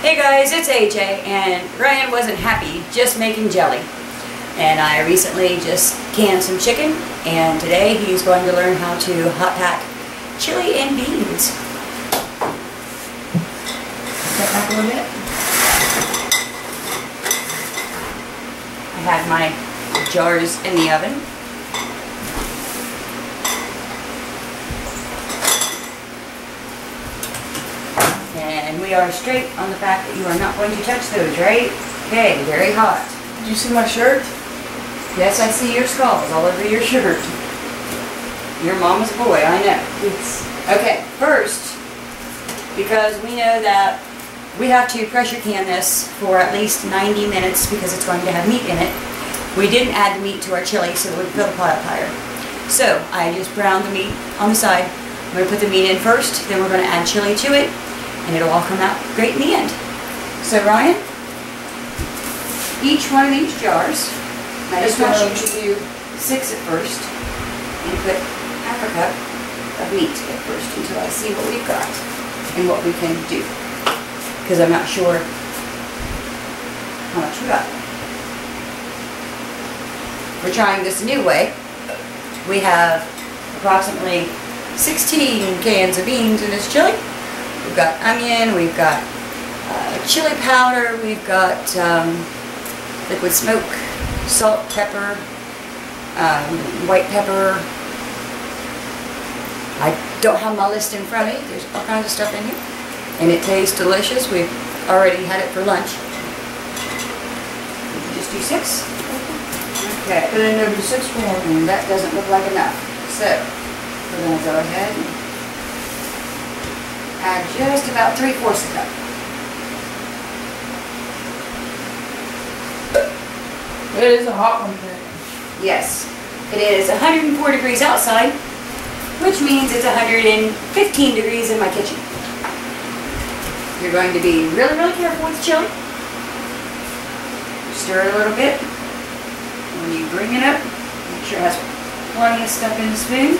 Hey guys, it's AJ, and Ryan wasn't happy just making jelly. And I recently just canned some chicken, and today he's going to learn how to hot pack chili and beans. Step back a little bit. I have my jars in the oven. And we are straight on the fact that you are not going to touch those, right? Okay, very hot. Did you see my shirt? Yes, I see your scalds all over your shirt. Your mama's boy, I know. Yes. Okay, first, because we know that we have to pressure can this for at least 90 minutes because it's going to have meat in it. We didn't add the meat to our chili so that we could fill the pot up higher. So, I just browned the meat on the side. I'm going to put the meat in first, then we're going to add chili to it, and it'll all come out great in the end. So Ryan, each one of these jars, I just want you to do 6 at first, and put half a cup of meat at first until I see what we've got and what we can do. Because I'm not sure how much we got. We're trying this a new way. We have approximately 16 cans of beans in this chili. We've got onion, we've got chili powder, we've got liquid smoke, salt, pepper, white pepper. I don't have my list in front of me. There's all kinds of stuff in here. And it tastes delicious. We've already had it for lunch. Did you just do 6? Okay. But then there'll be 6 more. And that doesn't look like enough. So, we're going to go ahead and add just about 3/4 a cup. It is a hot one today. Yes, it is 104 degrees outside, which means it's 115 degrees in my kitchen. You're going to be really, really careful with chili. Stir it a little bit. When you bring it up, make sure it has plenty of stuff in the spoon.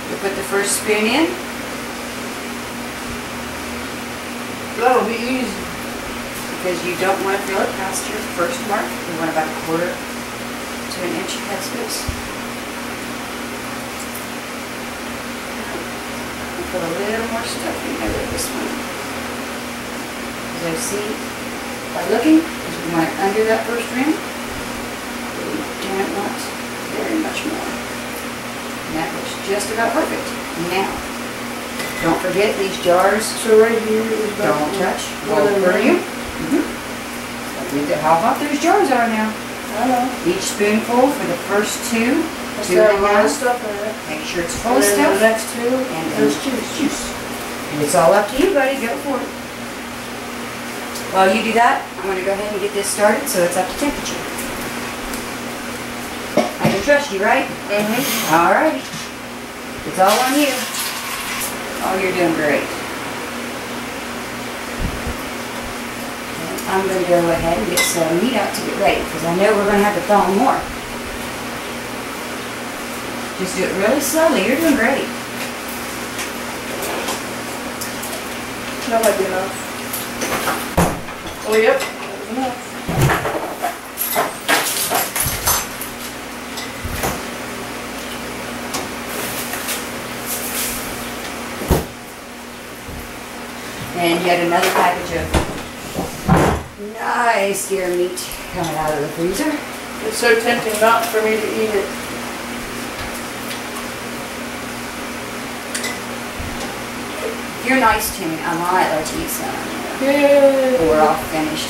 You put the first spoon in. That'll be easy. Because you don't want to fill it past your first mark. You want about 1/4 to an inch headspace. Put a little more stuffing over this one. As I see by looking, because we want it under that first rim, but we don't want very much more. And that looks just about perfect. Now, don't forget these jars. So right here is about Don't touch. Won't burn you. Look at how hot those jars are now. I know. Each spoonful for the first 2. Let's 2 have and a lot a of half. stuff in it. Make sure it's full And of then stuff. the next 2, And there's then juice. And it's all up to you, buddy. Go for it. While you do that, I'm going to go ahead and get this started so it's up to temperature. I can trust you, right? Mm-hmm. All right. It's all on you. Oh, you're doing great. I'm going to go ahead and get some meat out to get ready because I know we're going to have to thaw more. Just do it really slowly. You're doing great. That might be enough. Oh, yep. That was enough. And yet another package of nice deer meat coming out of the freezer. It's so tempting not for me to eat it. If you're nice to me, I might let you eat some. Yay! But we're all finished.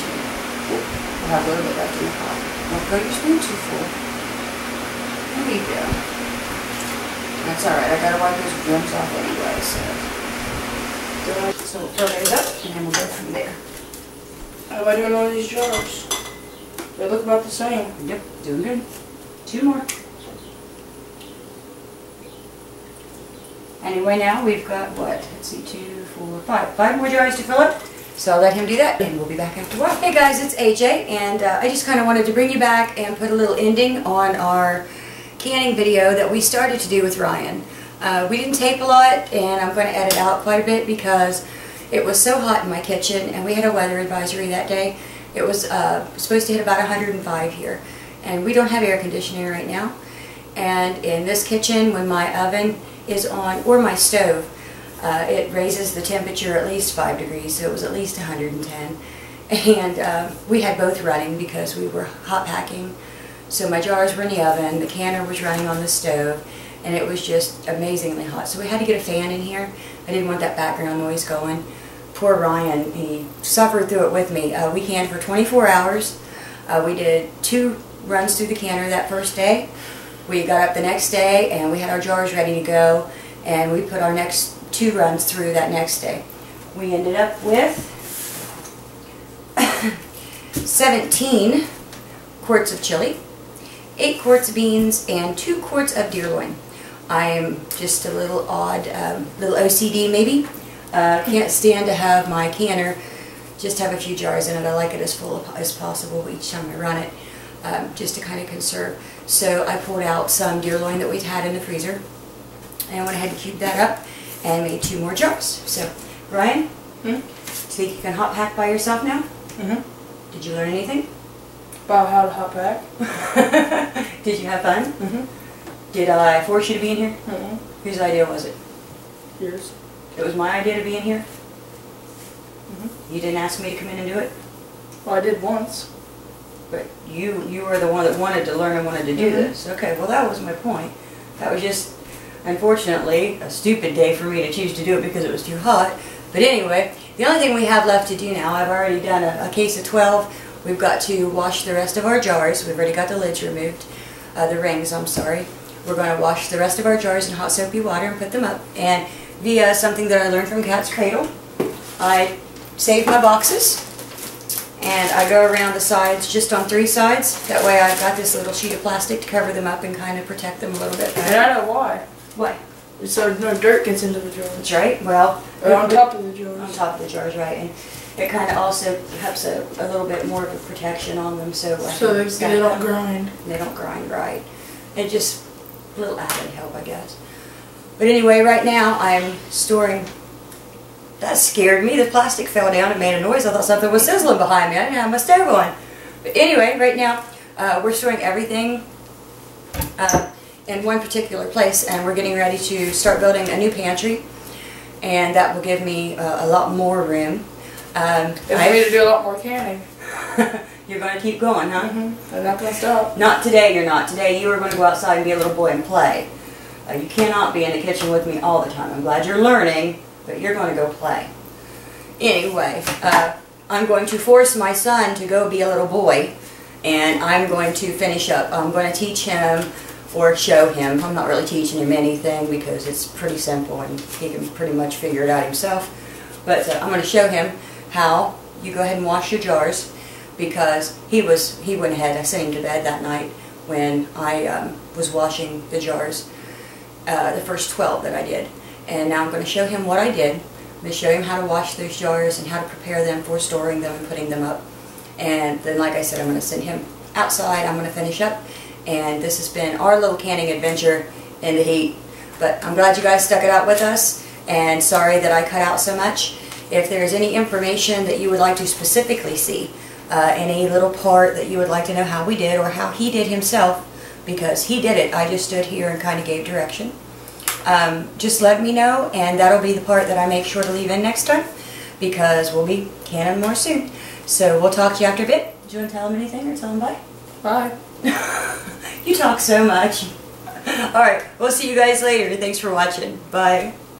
We'll have a little bit left in the pot. Don't fill your spoon too full. There you go. That's alright, I gotta wipe those drums off anyway, so. So we'll fill those up and then we'll go from there. How am I doing on these jars? They look about the same. Yep, doing good. 2 more. Anyway, now we've got what? Let's see, 2, 4, 5. 5 more jars to fill up. So I'll let him do that, and we'll be back after a while. Hey guys, it's AJ, and I just kind of wanted to bring you back and put a little ending on our canning video that we started to do with Ryan. We didn't tape a lot, and I'm going to edit out quite a bit because It was so hot in my kitchen, and we had a weather advisory that day. It was supposed to hit about 105 here, and we don't have air conditioning right now. And in this kitchen, when my oven is on, or my stove, it raises the temperature at least 5 degrees, so it was at least 110. And we had both running because we were hot packing. So my jars were in the oven, the canner was running on the stove, and it was just amazingly hot. So we had to get a fan in here. I didn't want that background noise going. Poor Ryan, he suffered through it with me. We canned for 24 hours. We did 2 runs through the canner that first day. We got up the next day and we had our jars ready to go, and we put our next 2 runs through that next day. We ended up with 17 quarts of chili, 8 quarts of beans, and 2 quarts of deer loin. I am just a little odd, little OCD maybe. Can't stand to have my canner just have a few jars in it. I like it as full as possible each time I run it, just to kind of conserve. So I pulled out some deer loin that we'd had in the freezer, and I went ahead and cubed that up and made 2 more jars. So, Ryan, think you can hot pack by yourself now? Did you learn anything? About how to hot pack. Did you have fun? Did I force you to be in here? Whose idea was it? Yours. It was my idea to be in here? You didn't ask me to come in and do it? Well, I did once. But you were the one that wanted to learn and wanted to do this. Okay, well that was my point. That was just, unfortunately, a stupid day for me to choose to do it because it was too hot. But anyway, the only thing we have left to do now, I've already done a case of 12. We've got to wash the rest of our jars. We've already got the lids removed. The rings, I'm sorry. We're going to wash the rest of our jars in hot soapy water and put them up. And via something that I learned from Cat's Cradle, I save my boxes. And I go around the sides, just on 3 sides. That way I've got this little sheet of plastic to cover them up and kind of protect them a little bit better. And I know why. Why? So no dirt gets into the jars. That's right. Well, or on top of the jars. On top of the jars, right. And it kind of also helps a little bit more of a protection on them, so they don't grind. They don't grind, right. It just a little added help, I guess. But anyway, right now I'm storing. That scared me. The plastic fell down and made a noise. I thought something was sizzling behind me. I didn't have my stove on. But anyway, right now we're storing everything in one particular place, and we're getting ready to start building a new pantry, and that will give me a lot more room. If we need to do a lot more canning. You're going to keep going, huh? I'm not going to stop. Not today, you're not. Today you are going to go outside and be a little boy and play. You cannot be in the kitchen with me all the time. I'm glad you're learning, but you're going to go play. Anyway, I'm going to force my son to go be a little boy, and I'm going to finish up. I'm going to teach him or show him. I'm not really teaching him anything because it's pretty simple and he can pretty much figure it out himself. But I'm going to show him how you go ahead and wash your jars, because he went ahead. I sent him to bed that night when I was washing the jars, the first 12 that I did. And now I'm going to show him what I did. I'm going to show him how to wash those jars and how to prepare them for storing them and putting them up. And then, like I said, I'm going to send him outside. I'm going to finish up. And this has been our little canning adventure in the heat. But I'm glad you guys stuck it out with us. And sorry that I cut out so much. If there's any information that you would like to specifically see, any little part that you would like to know how we did or how he did himself, because he did it, I just stood here and kind of gave direction. Just let me know, and that'll be the part that I make sure to leave in next time, because we'll be canning more soon. So we'll talk to you after a bit. Do you want to tell him anything or tell him bye? Bye. You talk so much. Alright, we'll see you guys later. Thanks for watching. Bye.